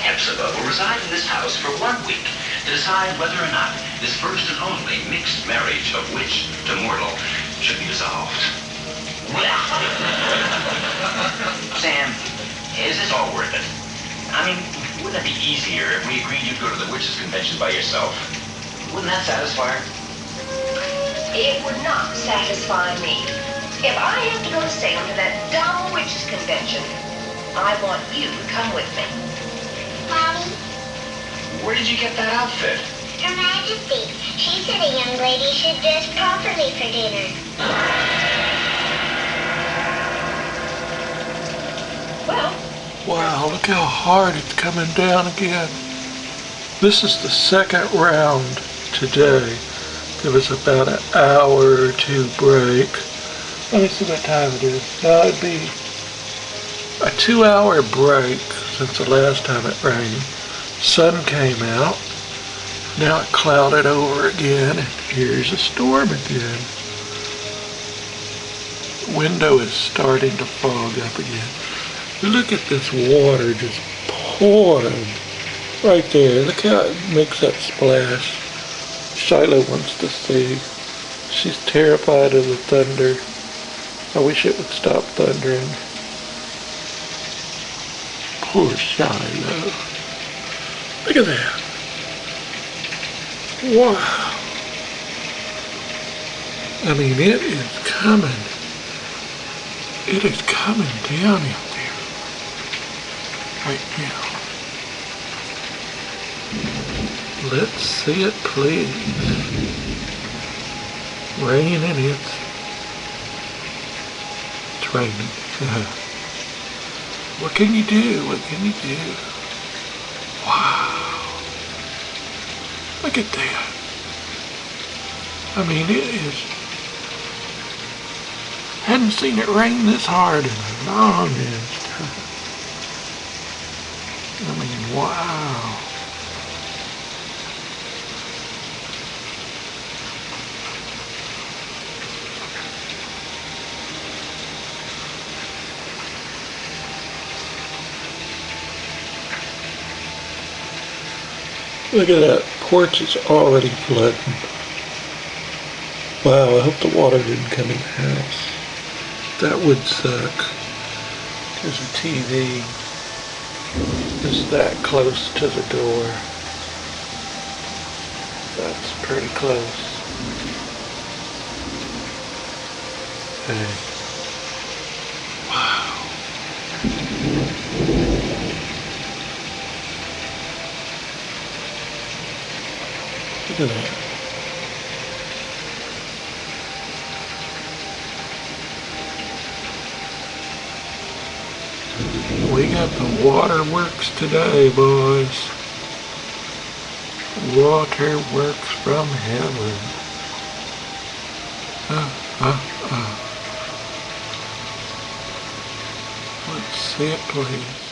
Hepzibah will reside in this house for 1 week to decide whether or not this first and only mixed marriage of witch to mortal should be dissolved. Sam, is this all worth it? I mean, wouldn't it be easier if we agreed you'd go to the witches' convention by yourself? Wouldn't that satisfy her? It would not satisfy me. If I have to go to Salem to that dumb witches' convention, I want you to come with me. Mommy? Where did you get that outfit? Her Majesty. She said a young lady should dress properly for dinner. Well... Wow, look how hard it's coming down again. This is the second round today. There was about an hour or two break. Let me see what time it is. Now it'd be a 2-hour break since the last time it rained. Sun came out. Now it clouded over again, and here's a storm again. Window is starting to fog up again. Look at this water just pouring right there. Look how it makes that splash. Shiloh wants to see. She's terrified of the thunder. I wish it would stop thundering. Poor Shiloh. Look at that. Wow. I mean, it is coming. It is coming down out there right now. Let's see it, please. Rain and it's raining. What can you do? What can you do? Wow. Look at that. I mean, it is. Hadn't seen it rain this hard in a long time. I mean, wow. Look at that, porch is already flooding. Wow, I hope the water didn't come in the house. That would suck. There's a TV just that close to the door. That's pretty close. Okay. Wow. Look at that. We got the waterworks today, boys. Waterworks from heaven. Let's see it, please.